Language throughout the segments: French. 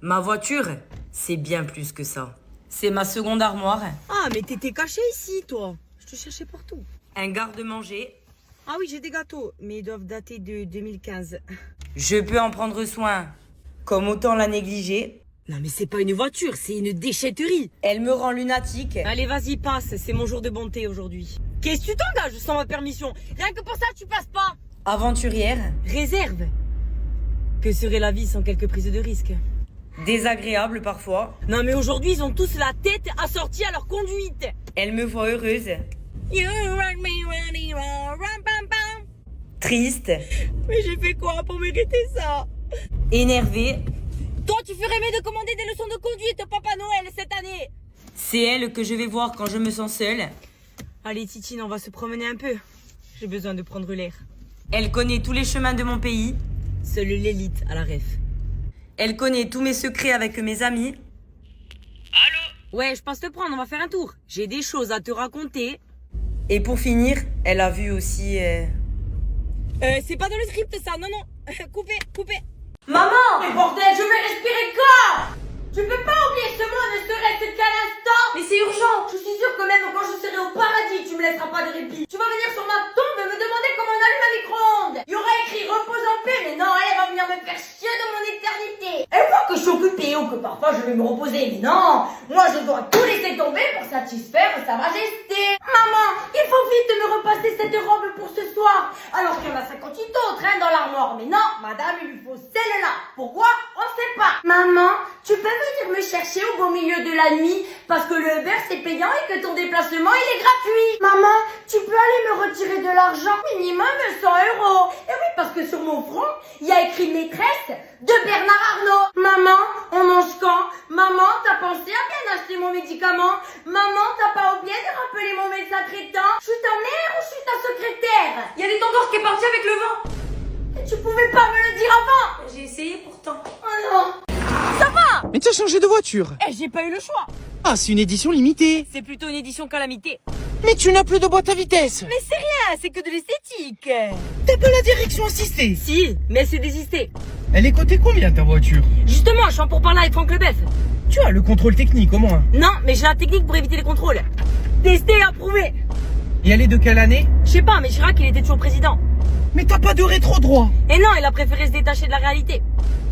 Ma voiture, c'est bien plus que ça. C'est ma seconde armoire. Ah, mais t'étais caché ici, toi. Je te cherchais partout. Un garde-manger. Ah oui, j'ai des gâteaux, mais ils doivent dater de 2015. Je peux en prendre soin. Comme autant la négliger. Non, mais c'est pas une voiture, c'est une déchetterie. Elle me rend lunatique. Allez, vas-y, passe. C'est mon jour de bonté aujourd'hui. Qu'est-ce que tu t'engages sans ma permission? Rien que pour ça, tu passes pas. Aventurière. Réserve. Que serait la vie sans quelques prises de risque? Désagréable parfois. Non, mais aujourd'hui, ils ont tous la tête assortie à leur conduite. Elle me voit heureuse. You rock me running round, pam pam. Triste. Mais j'ai fait quoi pour mériter ça? Énervée. Toi, tu ferais mieux de commander des leçons de conduite au Papa Noël cette année. C'est elle que je vais voir quand je me sens seule. Allez, Titine, on va se promener un peu. J'ai besoin de prendre l'air. Elle connaît tous les chemins de mon pays. Seule l'élite à la ref. Elle connaît tous mes secrets avec mes amis. Allô? Ouais, je passe te prendre, on va faire un tour. J'ai des choses à te raconter. Et pour finir, elle a vu aussi... C'est pas dans le script ça, non, non. Coupez. Maman! Mais bordel, je vais respirer quand? Tu peux pas oublier ce mot, ne serait-ce qu'à l'instant? Mais c'est urgent! Je suis sûre que même quand je serai au paradis, tu me laisseras pas de répit. Tu vas venir sur ma tombe et me demander comment on allume un micro-ondes. Il y aura écrit repose en paix, mais non, elle va venir me faire chier de mon éternité. Elle voit que je suis occupée ou que parfois je vais me reposer, mais non! Moi je dois tout laisser tomber pour satisfaire sa majesté. Maman, il faut vite me repasser cette robe pour ce soir. Alors qu'il y en a 58 autres, dans l'armoire. Mais non, madame, il lui faut celle-là. Pourquoi? On sait pas. Maman, tu peux venir me chercher au beau milieu de la nuit parce que le Uber c'est payant et que ton déplacement il est gratuit. Maman, tu peux aller me retirer de l'argent, minimum 100 €. Et oui, parce que sur mon front, il y a écrit maîtresse de Bernard Arnault. Maman, on mange quand? Maman, t'as pensé à bien acheter mon médicament? Maman, t'as pas oublié de rappeler mon médecin traitant? Je suis ta mère ou je suis ta secrétaire? Il y a des tendeurs qui est parti avec le vent. Et tu pouvais pas me le dire avant? J'ai essayé pourtant. Oh non. Mais tu as changé de voiture. Eh, j'ai pas eu le choix. Ah, c'est une édition limitée. C'est plutôt une édition calamité. Mais tu n'as plus de boîte à vitesse. Mais c'est rien, c'est que de l'esthétique. T'as pas la direction assistée. Si, mais c'est désisté. Elle est cotée combien ta voiture? Justement, je suis en pourparlers avec Franck Leboeuf. Tu as le contrôle technique au moins. Non, mais j'ai la technique pour éviter les contrôles. Testé et approuvé. Et elle est de quelle année? Je sais pas, mais Chirac, il était toujours président. Mais t'as pas de rétro droit. Et non, il a préféré se détacher de la réalité.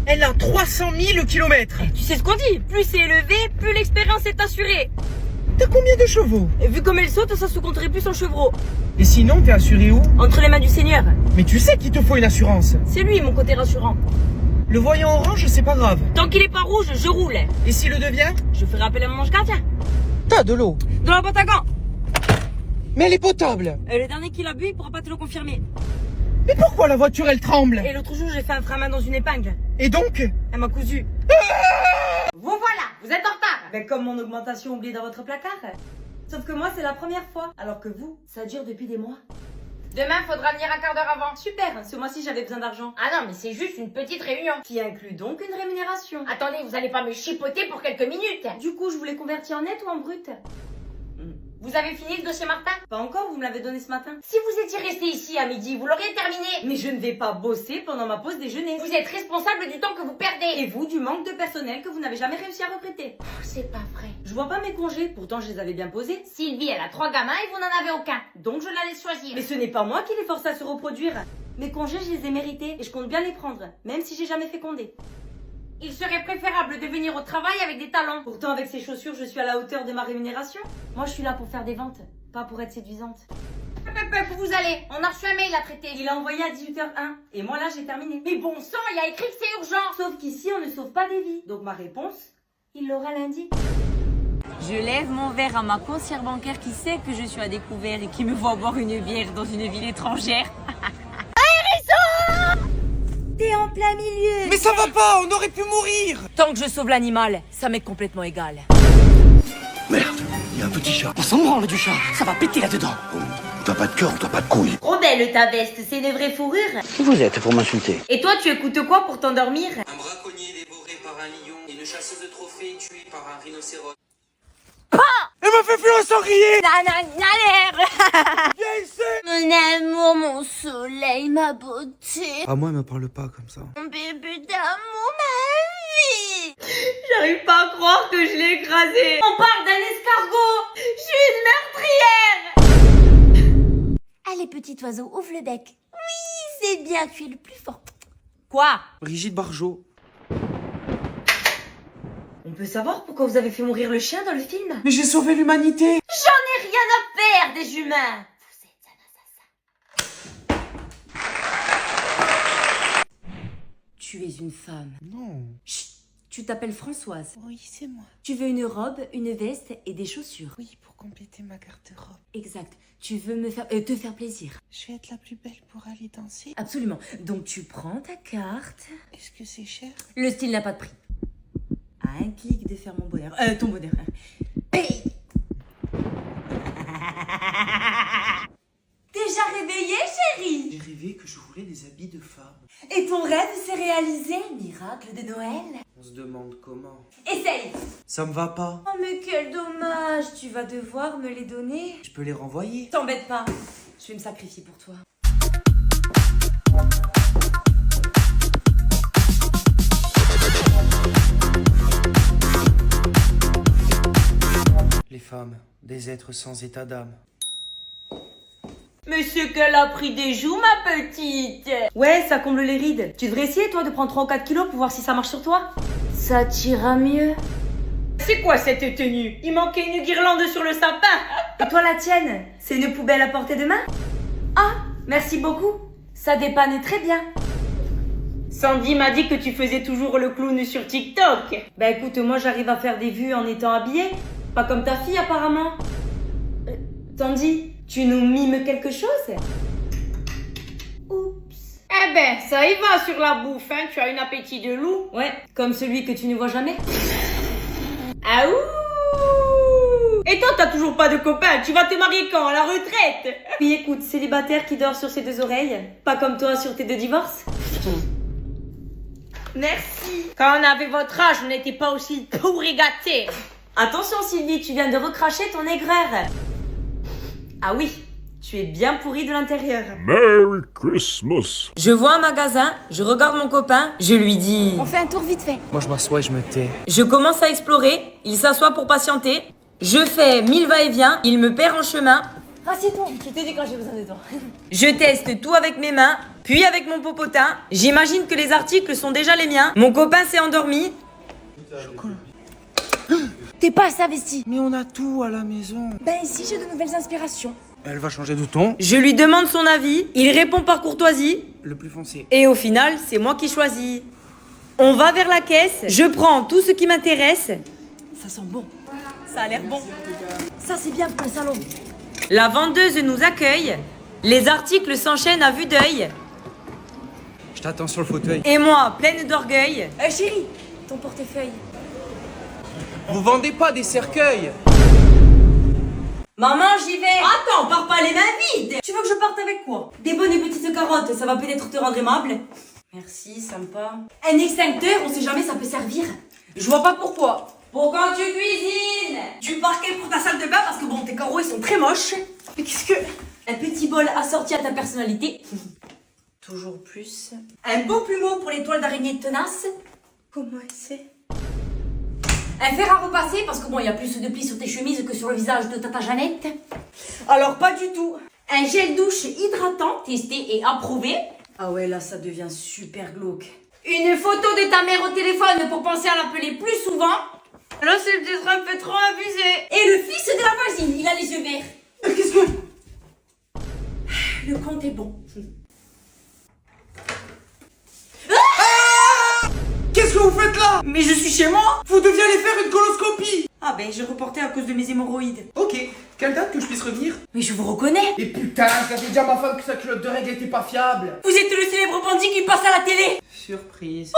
Elle a 300 000 kilomètres. Tu sais ce qu'on dit, plus c'est élevé, plus l'expérience est assurée. T'as combien de chevaux? Et vu comme elle saute, ça se compterait plus en chevreau. Et sinon, t'es assuré où? Entre les mains du Seigneur. Mais tu sais qu'il te faut une assurance. C'est lui mon côté rassurant. Le voyant orange, c'est pas grave. Tant qu'il est pas rouge, je roule. Et s'il le devient? Je ferai appel à mon ange gardien. T'as de l'eau. Dans la boîte à gants. Mais elle est potable. Le dernier qui l'a bu, il pourra pas te le confirmer. Mais pourquoi la voiture, elle tremble? Et l'autre jour, j'ai fait un frein à main dans une épingle. Et donc? Elle m'a cousu. Vous voilà, vous êtes en retard. Ben comme mon augmentation oubliée dans votre placard. Sauf que moi c'est la première fois, alors que vous, ça dure depuis des mois. Demain, faudra venir un quart d'heure avant. Super, ce mois-ci j'avais besoin d'argent. Ah non, mais c'est juste une petite réunion. Qui inclut donc une rémunération. Attendez, vous allez pas me chipoter pour quelques minutes. Du coup, je vous l'ai converti en net ou en brut? Vous avez fini le dossier Martin? Pas encore, vous me l'avez donné ce matin. Si vous étiez resté ici à midi, vous l'auriez terminé. Mais je ne vais pas bosser pendant ma pause déjeuner. Vous êtes responsable du temps que vous perdez. Et vous, du manque de personnel que vous n'avez jamais réussi à recruter. C'est pas vrai. Je vois pas mes congés, pourtant je les avais bien posés. Sylvie, elle a 3 gamins et vous n'en avez aucun. Donc je la laisse choisir. Mais ce n'est pas moi qui les force à se reproduire. Mes congés, je les ai mérités et je compte bien les prendre, même si j'ai jamais fécondé. Il serait préférable de venir au travail avec des talons. Pourtant, avec ces chaussures, je suis à la hauteur de ma rémunération. Moi, je suis là pour faire des ventes, pas pour être séduisante. Où vous allez? On a reçu un mail à traiter. Il a envoyé à 18h01 et moi là, j'ai terminé. Mais bon sang, il y a écrit que c'est urgent. Sauf qu'ici, on ne sauve pas des vies. Donc ma réponse, il l'aura lundi. Je lève mon verre à ma conseillère bancaire qui sait que je suis à découvert et qui me voit boire une bière dans une ville étrangère. T'es en plein milieu. Mais ça va pas, on aurait pu mourir. Tant que je sauve l'animal, ça m'est complètement égal. Merde, il y a un petit chat. On s'en branle du chat, ça va péter là-dedans. Oh, t'as pas de cœur, t'as pas de couilles. Trop belle ta veste, c'est une vraie fourrure. Qui vous êtes pour m'insulter? Et toi, tu écoutes quoi pour t'endormir? Un braconnier dévoré par un lion et une chasseuse de trophées tuée par un rhinocéros. Elle m'a fait fuir un sanglier. Viens ici. Mon amour, mon soleil, ma beauté, Ah, moi, elle me parle pas comme ça. mon bébé d'amour, ma vie. croire que je l'ai écrasé. On parle d'un escargot. Je suis une meurtrière. Allez, petit oiseau, ouvre le bec. Oui, c'est bien, tu es le plus fort. Quoi? Brigitte Bardot. On peut savoir pourquoi vous avez fait mourir le chien dans le film? Mais j'ai sauvé l'humanité. J'en ai rien à faire des humains. Vous êtes un assassin. Tu es une femme. Non. Chut, tu t'appelles Françoise. Oui, c'est moi. Tu veux une robe, une veste et des chaussures. Oui, pour compléter ma garde-robe. Exact. Tu veux te faire plaisir. Je vais être la plus belle pour aller danser. Absolument. Donc tu prends ta carte. Est-ce que c'est cher? Le style n'a pas de prix. À un clic de faire mon bonheur. Ton bonheur. Déjà réveillée, chérie? J'ai rêvé que je voulais des habits de femme. Et ton rêve s'est réalisé, miracle de Noël? On se demande comment. Essaye! Ça me va pas. Oh mais quel dommage! Tu vas devoir me les donner. Je peux les renvoyer. T'embête pas, je vais me sacrifier pour toi. Les femmes, des êtres sans état d'âme. Mais c'est qu'elle a pris des joues, ma petite. Ouais, ça comble les rides. Tu devrais essayer, toi, de prendre 3 ou 4 kilos pour voir si ça marche sur toi. Ça t'ira mieux. C'est quoi cette tenue? Il manquait une guirlande sur le sapin. Et toi, la tienne? C'est une poubelle à portée de main? Ah, merci beaucoup. Ça dépanne très bien. Sandy m'a dit que tu faisais toujours le clown sur TikTok. Bah écoute, moi j'arrive à faire des vues en étant habillée. Pas comme ta fille apparemment. Tandy, tu nous mimes quelque chose? Oups. Eh ben, ça y va sur la bouffe, hein. Tu as un appétit de loup. Ouais, comme celui que tu ne vois jamais. Ah ouh! Et toi, t'as toujours pas de copain. Tu vas te marier quand? À la retraite? Puis écoute, célibataire qui dort sur ses 2 oreilles. Pas comme toi sur tes 2 divorces. Merci. Quand on avait votre âge, on n'était pas aussi pourri gâtés. Attention Sylvie, tu viens de recracher ton aigreur. Ah oui, tu es bien pourri de l'intérieur. Merry Christmas. Je vois un magasin, je regarde mon copain, je lui dis... On fait un tour vite fait. Moi, je m'assois et je me tais. Je commence à explorer, il s'assoit pour patienter. Je fais 1000 va-et-vient, il me perd en chemin. Rassieds-toi, je t'ai dit quand j'ai besoin de toi. Je teste tout avec mes mains, puis avec mon popotin. J'imagine que les articles sont déjà les miens. Mon copain s'est endormi. T'es pas assez investi. Mais on a tout à la maison. Ben ici, j'ai de nouvelles inspirations. Elle va changer de ton. Je lui demande son avis, il répond par courtoisie. Le plus foncé. Et au final, c'est moi qui choisis. On va vers la caisse, je prends tout ce qui m'intéresse. Ça sent bon. Ça a l'air bon. Ça, c'est bien pour le salon. La vendeuse nous accueille. Les articles s'enchaînent à vue d'œil. Je t'attends sur le fauteuil. Et moi, pleine d'orgueil. Chérie, ton portefeuille. Vous vendez pas des cercueils? Maman, j'y vais. Attends, pars pas les mains vides. Tu veux que je parte avec quoi? Des bonnes et petites carottes, ça va peut-être te rendre aimable. Merci, sympa. Un extincteur, on sait jamais, ça peut servir. Je vois pas pourquoi. Pour quand tu cuisines. Du parquet pour ta salle de bain parce que bon, tes carreaux ils sont très moches. Mais qu'est-ce que... Un petit bol assorti à ta personnalité. Toujours plus. Un beau plumeau pour les toiles d'araignée tenaces. Comment c'est? Un fer à repasser parce que bon, il y a plus de plis sur tes chemises que sur le visage de Tata Jeannette. Alors pas du tout. Un gel douche hydratant, testé et approuvé. Ah ouais, là ça devient super glauque. Une photo de ta mère au téléphone pour penser à l'appeler plus souvent. Là, c'est peut-être un peu trop abusé. Et le fils de la voisine, il a les yeux verts. Qu'est-ce que... Le compte est bon. Qu'est-ce que vous faites là? Mais je suis chez moi. Vous deviez aller faire une coloscopie. Ah ben, j'ai reporté à cause de mes hémorroïdes. Ok, quelle date que je puisse revenir? Mais je vous reconnais. Et putain, j'avais dit à ma femme que sa culotte de règle était pas fiable. Vous êtes le célèbre bandit qui passe à la télé. Surprise.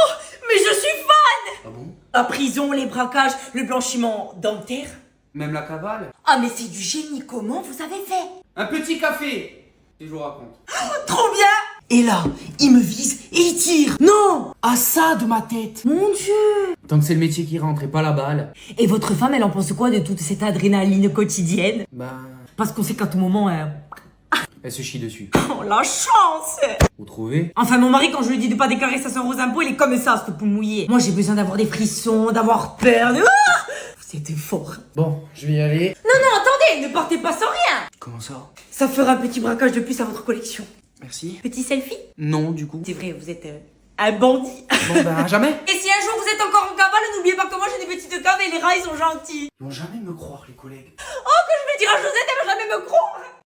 Mais je suis fan. Ah bon? La prison, les braquages, le blanchiment dentaire. Même la cavale? Ah mais c'est du génie, comment vous avez fait? Un petit café. Et je vous raconte. Trop bien. Et là, il me vise et il tire. Non! À ça de ma tête. Mon Dieu. Tant que c'est le métier qui rentre et pas la balle. Et votre femme, elle en pense quoi de toute cette adrénaline quotidienne? Ben... Parce qu'on sait qu'à tout moment, Elle se chie dessus. Oh, la chance! Vous trouvez? Enfin, mon mari, quand je lui dis de pas déclarer sa soeur aux impôts, il est comme ça, cette poule mouillée. Moi, j'ai besoin d'avoir des frissons, d'avoir peur, C'était fort. Bon, je vais y aller. Non, attendez, ne partez pas sans rien. Comment ça? Ça fera un petit braquage de plus à votre collection. Merci. Petit selfie? Non, du coup. C'est vrai, vous êtes un bandit. Bon, bah, jamais. Et si un jour vous êtes encore en cavale, n'oubliez pas que moi j'ai des petites caves et les rats ils sont gentils. Ils vont jamais me croire, les collègues. Je vais dire à Josette, elle va jamais me croire.